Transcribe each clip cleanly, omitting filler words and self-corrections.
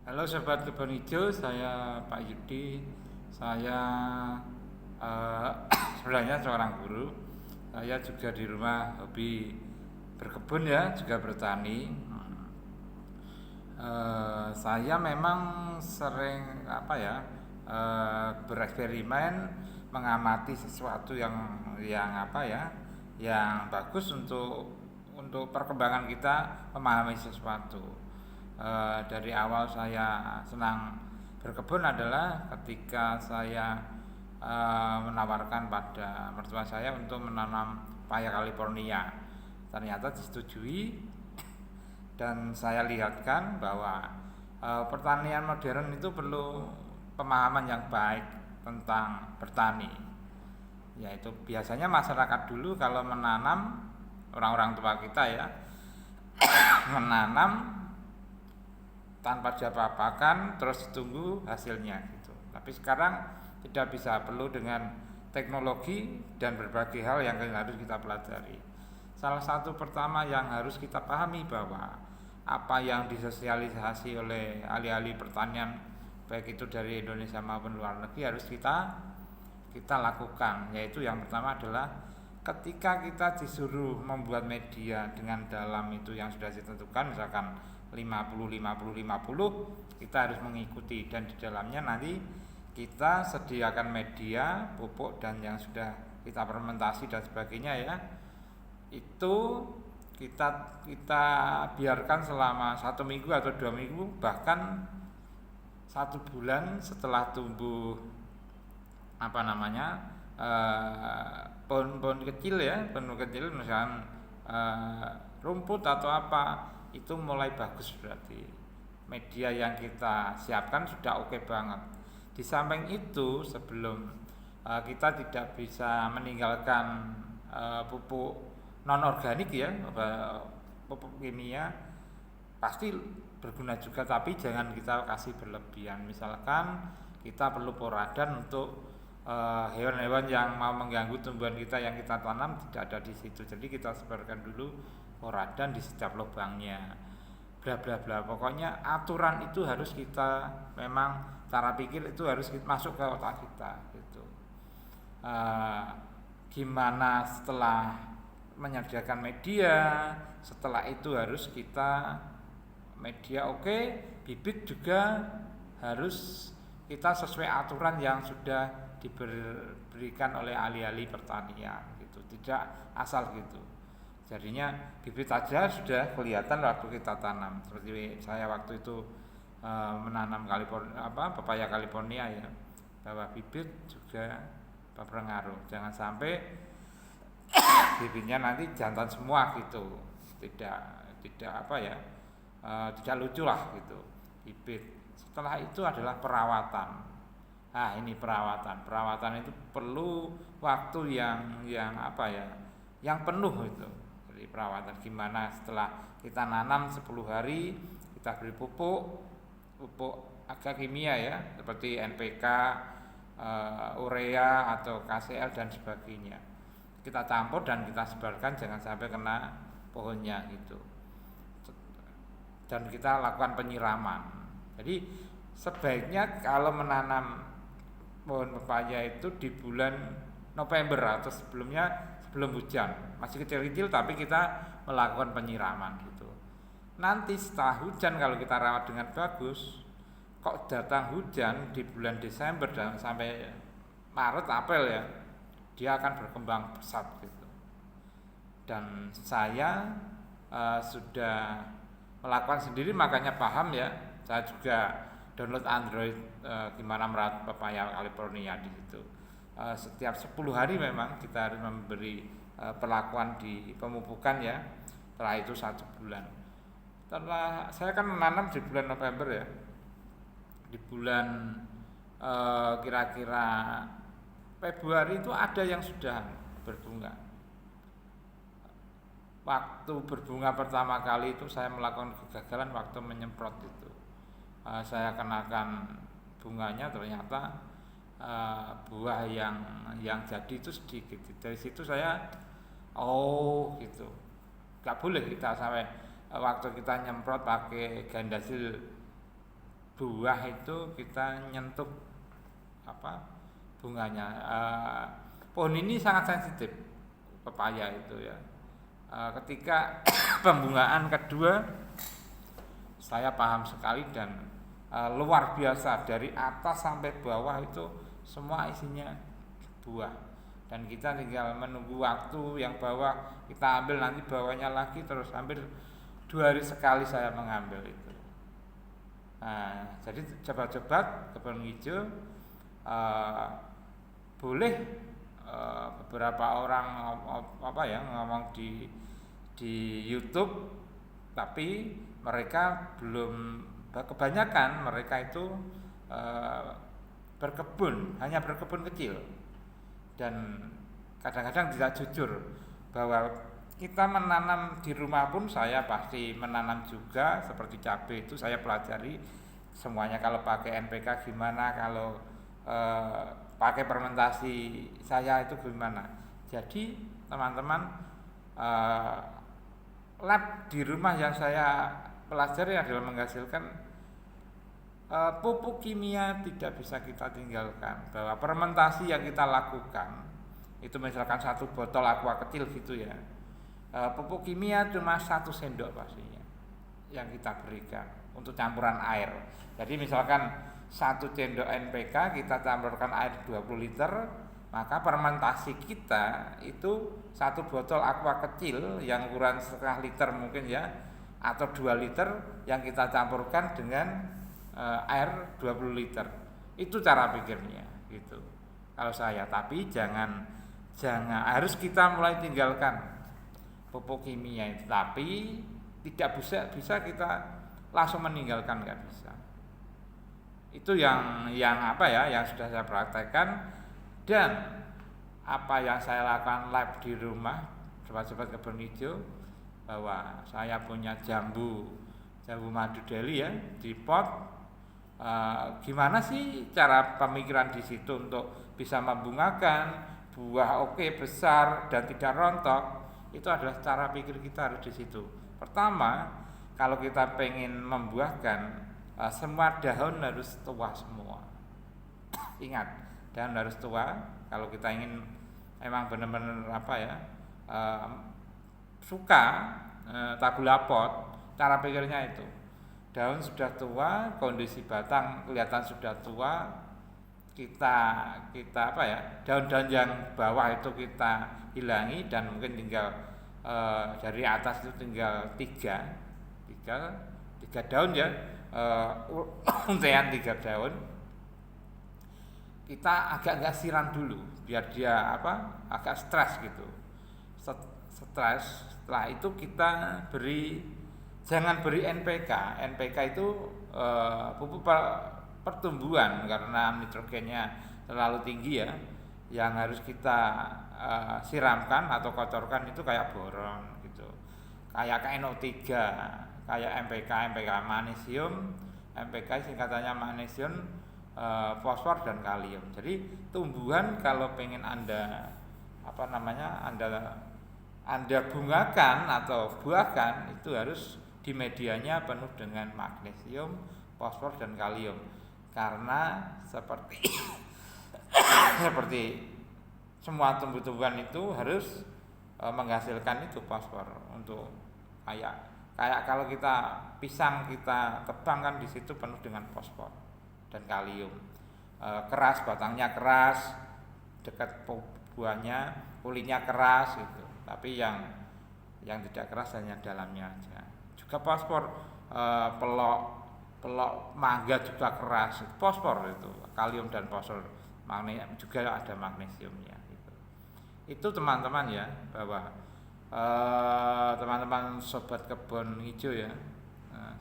Halo Sobat Kebun Hijau, saya Pak Yudi. Saya eh, sebenarnya seorang guru. Saya juga di rumah hobi berkebun ya, juga bertani. Saya memang sering bereksperimen mengamati sesuatu yang apa ya, yang bagus untuk perkembangan kita memahami sesuatu. Dari awal saya senang berkebun adalah ketika saya menawarkan pada mertua saya untuk menanam paya California. Ternyata disetujui dan saya lihatkan bahwa pertanian modern itu perlu pemahaman yang baik tentang bertani. Yaitu biasanya masyarakat dulu kalau menanam, orang-orang tua kita ya, menanam tanpa diapa-apakan terus tunggu hasilnya gitu. Tapi sekarang tidak bisa, perlu dengan teknologi dan berbagai hal yang harus kita pelajari. Salah satu pertama yang harus kita pahami bahwa apa yang disosialisasi oleh ahli-ahli pertanian baik itu dari Indonesia maupun luar negeri harus kita lakukan, yaitu yang pertama adalah ketika kita disuruh membuat media dengan dalam itu yang sudah ditentukan, misalkan 50-50-50, kita harus mengikuti, dan di dalamnya nanti kita sediakan media, pupuk dan yang sudah kita fermentasi dan sebagainya ya. Itu kita biarkan selama 1 minggu atau 2 minggu, bahkan 1 bulan setelah tumbuh apa namanya pohon-pohon kecil ya, pohon kecil misalnya rumput atau apa, itu mulai bagus, berarti media yang kita siapkan sudah oke banget. Di samping itu, sebelum kita tidak bisa meninggalkan pupuk non organik ya, pupuk kimia pasti berguna juga, tapi jangan kita kasih berlebihan. Misalkan kita perlu poradan untuk hewan-hewan yang mau mengganggu tumbuhan kita yang kita tanam tidak ada di situ, jadi kita sebarkan dulu poradan di setiap lubangnya, bla bla bla. Pokoknya aturan itu harus kita, memang cara pikir itu harus masuk ke otak kita gitu. Gimana setelah menyediakan media, setelah itu harus kita media oke, bibit juga harus kita sesuai aturan yang sudah diberikan oleh ahli-ahli pertanian gitu, tidak asal gitu. Jadinya bibit aja sudah kelihatan waktu kita tanam. Seperti saya waktu itu menanam pepaya California ya, bahwa bibit juga berpengaruh. Jangan sampai bibitnya nanti jantan semua gitu, tidak tidak lucu lah gitu bibit. Setelah itu adalah perawatan. Nah, ini perawatan itu perlu waktu yang penuh itu. Jadi perawatan gimana setelah kita nanam 10 hari kita beri pupuk agak kimia ya, seperti NPK, urea atau KCL dan sebagainya. Kita campur dan kita sebarkan, jangan sampai kena pohonnya gitu. Dan kita lakukan penyiraman. Jadi sebaiknya kalau menanam pohon pepaya itu di bulan November atau sebelum hujan, masih kecil-kecil tapi kita melakukan penyiraman gitu. Nanti setelah hujan, kalau kita rawat dengan bagus, kok datang hujan di bulan Desember dan sampai Maret April ya, dia akan berkembang pesat gitu. Dan saya sudah melakukan sendiri, makanya paham ya. Saya juga download Android gimana merawat pepaya California di situ. Setiap 10 hari memang kita harus memberi perlakuan di pemupukan ya. Setelah itu 1 bulan. Setelah saya kan menanam di bulan November ya. Di bulan kira-kira Februari itu ada yang sudah berbunga. Waktu berbunga pertama kali itu saya melakukan kegagalan waktu menyemprot itu. Saya kenakan bunganya, ternyata buah yang jadi itu sedikit. Dari situ saya gitu, nggak boleh kita sampai waktu kita nyemprot pakai gandasil buah itu kita nyentuh apa bunganya. Pohon ini sangat sensitif, pepaya itu ya. Ketika pembungaan kedua saya paham sekali dan luar biasa, dari atas sampai bawah itu semua isinya buah, dan kita tinggal menunggu waktu. Yang bawah kita ambil, nanti bawahnya lagi, terus hampir 2 hari sekali saya mengambil itu. Nah, jadi coba-coba kebun hijau, boleh beberapa orang ngomong di YouTube, tapi mereka belum, kebanyakan mereka itu hanya berkebun kecil, dan kadang-kadang tidak jujur bahwa kita menanam di rumah pun. Saya pasti menanam juga, seperti cabai itu saya pelajari semuanya. Kalau pakai NPK gimana, kalau pakai fermentasi saya itu gimana. Jadi teman-teman, lab di rumah yang saya pelajari adalah menghasilkan pupuk kimia tidak bisa kita tinggalkan. Bahwa fermentasi yang kita lakukan itu misalkan 1 botol aqua kecil gitu ya, pupuk kimia cuma 1 sendok pastinya yang kita berikan untuk campuran air. Jadi misalkan 1 sendok NPK kita campurkan air 20 liter, maka fermentasi kita itu 1 botol aqua kecil yang ukuran setengah liter mungkin ya, atau 2 liter yang kita campurkan dengan air 20 liter. Itu cara pikirnya gitu kalau saya. Tapi jangan harus kita mulai tinggalkan pupuk kimia itu, tapi tidak bisa kita langsung meninggalkan, nggak bisa. Itu yang sudah saya praktekkan, dan apa yang saya lakukan live di rumah sobat-sobat kebun hijau, bahwa saya punya jambu madu Delhi ya di pot. Gimana sih cara pemikiran di situ untuk bisa membungakan buah besar dan tidak rontok? Itu adalah cara pikir kita harus di situ. Pertama, kalau kita pengen membuahkan, semua daun harus tua semua. Ingat, daun harus tua. Kalau kita ingin emang benar-benar suka tabulapot, cara pikirnya itu. Daun sudah tua, kondisi batang kelihatan sudah tua, kita daun-daun yang bawah itu kita hilangi, dan mungkin tinggal dari atas itu tinggal tiga daun ya, untean 3 daun. Kita agak siram dulu biar dia agak stres gitu. Stres. Setelah itu kita jangan beri NPK. NPK itu pupuk pertumbuhan karena nitrogennya terlalu tinggi ya. Yang harus kita siramkan atau kotorkan itu kayak boron gitu, kayak NO3, kayak MPK magnesium. MPK singkatannya magnesium, fosfor dan kalium. Jadi tumbuhan kalau pengen Anda bungakan atau buahkan, itu harus di medianya penuh dengan magnesium, fosfor dan kalium. Karena seperti semua tumbuh-tumbuhan itu harus menghasilkan itu fosfor. Untuk kayak kalau kita pisang kita tebang kan, di situ penuh dengan fosfor dan kalium. Keras, batangnya keras, dekat buahnya kulitnya keras gitu. Tapi yang tidak keras hanya dalamnya aja. Juga fosfor, pelok mangga juga keras, fosfor itu, kalium dan fosfor. Juga ada magnesiumnya gitu. Itu teman-teman ya, bahwa teman-teman sobat kebun hijau ya,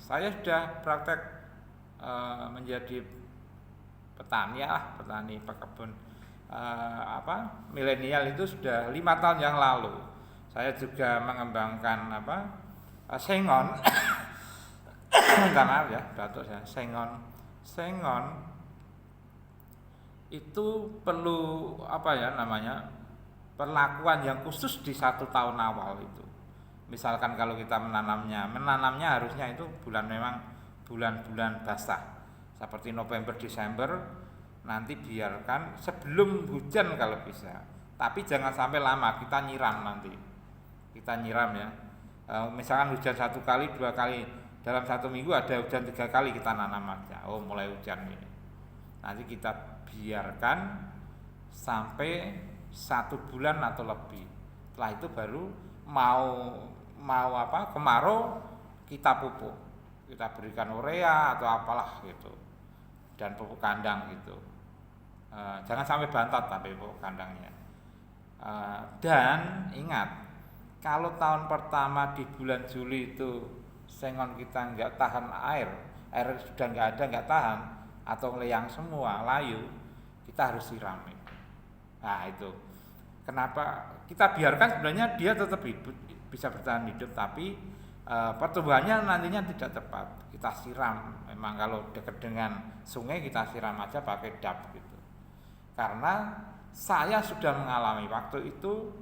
saya sudah praktek menjadi petani pekebun milenial itu sudah 5 tahun yang lalu. Saya juga mengembangkan sengon. Minta maaf ya, batuk saya. Sengon itu perlu perlakuan yang khusus di 1 tahun awal itu. Misalkan kalau kita menanamnya harusnya itu bulan-bulan basah. seperti November Desember nanti biarkan sebelum hujan kalau bisa, tapi jangan sampai lama kita nyiram nanti, kita nyiram ya. Misalkan hujan 1 kali 2 kali dalam 1 minggu, ada hujan 3 kali, kita nanam aja. Oh, mulai hujan ini, nanti kita biarkan sampai 1 bulan atau lebih. Setelah itu baru mau kemarau, kita pupuk, kita berikan urea atau apalah gitu, dan pupuk kandang gitu. Jangan sampai bantat tapi pupuk kandangnya. Dan ingat, kalau tahun pertama di bulan Juli itu sengon kita nggak tahan air sudah nggak ada, nggak tahan atau ngeliang semua, layu, kita harus siram. Nah itu kenapa kita biarkan, sebenarnya dia tetap hidup, bisa bertahan hidup, tapi pertumbuhannya nantinya tidak tepat. Kita siram, memang kalau dekat dengan sungai kita siram aja pakai dap gitu. Karena saya sudah mengalami waktu itu,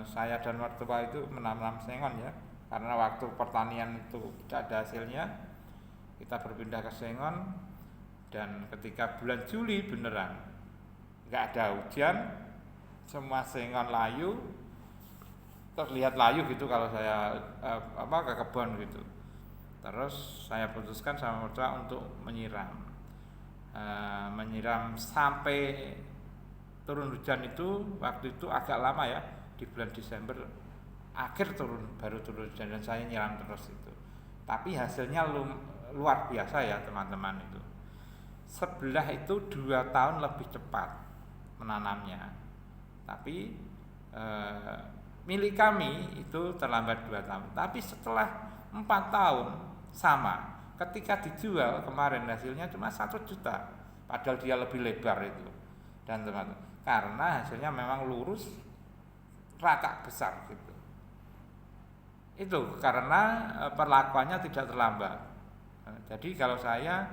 saya dan mertua itu menanam sengon ya, karena waktu pertanian itu tidak ada hasilnya, kita berpindah ke sengon. Dan ketika bulan Juli beneran nggak ada hujan, semua sengon layu, terlihat layu gitu kalau saya ke kebun gitu. Terus saya putuskan sama mertua untuk menyiram sampai turun hujan itu. Waktu itu agak lama ya, di bulan Desember akhir baru turun hujan, dan saya nyiram terus itu. Tapi hasilnya luar biasa ya teman-teman itu. Sebelah itu 2 tahun lebih cepat menanamnya, tapi milik kami itu terlambat 2 tahun. Tapi setelah 4 tahun sama, ketika dijual kemarin hasilnya cuma 1 juta, padahal dia lebih lebar itu. Dan teman-teman, karena hasilnya memang lurus, rakak besar gitu. Itu karena perlakuannya tidak terlambat. Jadi kalau saya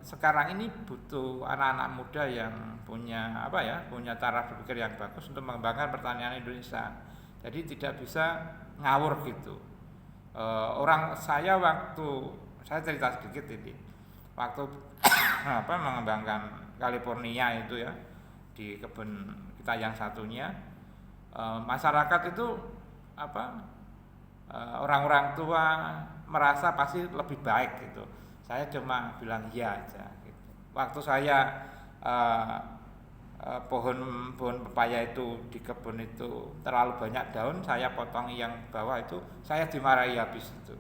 sekarang ini butuh anak-anak muda yang punya punya cara berpikir yang bagus untuk mengembangkan pertanian Indonesia. Jadi tidak bisa ngawur gitu. Waktu saya cerita sedikit ini, waktu mengembangkan California itu ya, di kebun kita yang satunya, masyarakat itu orang-orang tua merasa pasti lebih baik gitu. Saya cuma bilang iya aja gitu. Waktu saya pohon pepaya itu di kebun itu terlalu banyak daun, saya potong yang bawah itu, saya dimarahi habis itu.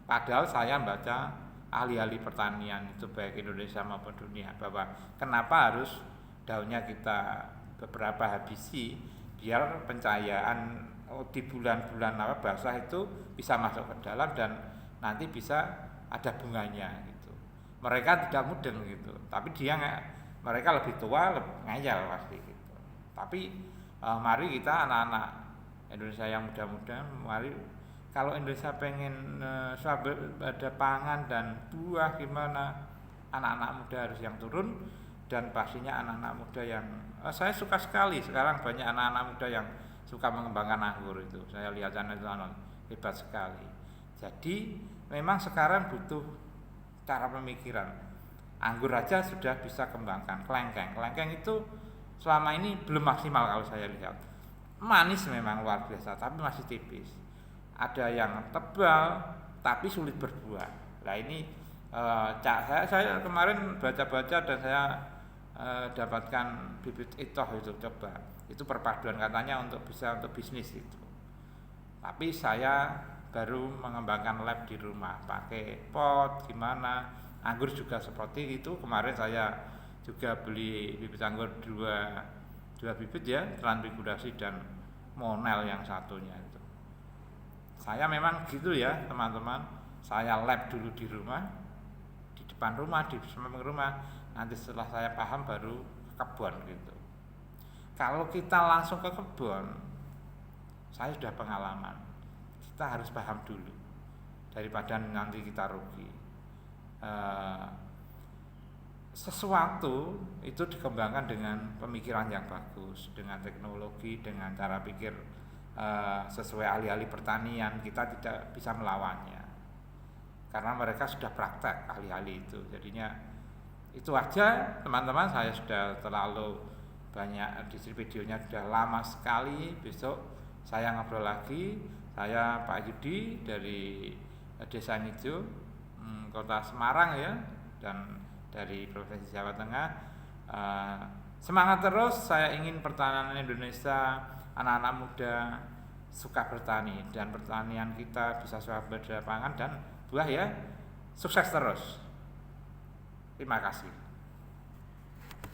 Padahal saya baca ahli-ahli pertanian itu baik Indonesia maupun dunia, bahwa kenapa harus daunnya kita beberapa habisi, biar pencahayaan di bulan-bulan basah itu bisa masuk ke dalam dan nanti bisa ada bunganya gitu. Mereka tidak mudeng gitu, tapi mereka lebih tua, lebih ngayal pasti gitu. Tapi mari kita anak-anak Indonesia yang muda-muda, mari kalau Indonesia pengen ada pangan dan buah, gimana, anak-anak muda harus yang turun. Dan pastinya anak-anak muda yang saya suka sekali sekarang banyak anak-anak muda yang suka mengembangkan anggur itu. Saya lihat itu hebat sekali. Jadi memang sekarang butuh cara pemikiran. Anggur aja sudah bisa kembangkan. Kelengkeng itu selama ini belum maksimal kalau saya lihat. Manis memang luar biasa, tapi masih tipis. Ada yang tebal tapi sulit berbuah. Nah ini saya kemarin baca-baca dan saya dapatkan bibit itoh itu, coba. Itu perpaduan katanya untuk bisnis itu. Tapi saya baru mengembangkan lab di rumah, pakai pot gimana. Anggur juga seperti itu. Kemarin saya juga beli bibit anggur dua bibit ya, transfigurasi dan monel yang satunya itu. Saya memang gitu ya teman-teman. Saya lab dulu di rumah, di depan rumah, di samping rumah. Nanti setelah saya paham baru ke kebun gitu. Kalau kita langsung ke kebun, saya sudah pengalaman, kita harus paham dulu daripada nanti kita rugi. Sesuatu itu dikembangkan dengan pemikiran yang bagus, dengan teknologi, dengan cara pikir sesuai ahli-ahli pertanian, kita tidak bisa melawannya. karena mereka sudah praktek ahli-ahli itu. Jadinya itu aja teman-teman, saya sudah terlalu banyak di videonya, sudah lama sekali. Besok saya ngobrol lagi. Saya Pak Yudi dari Desa Nijo, Kota Semarang ya, dan dari Provinsi Jawa Tengah. Semangat terus, saya ingin pertanian Indonesia, anak-anak muda suka bertani dan pertanian kita bisa sumber pangan dan buah ya. Sukses terus. Terima kasih.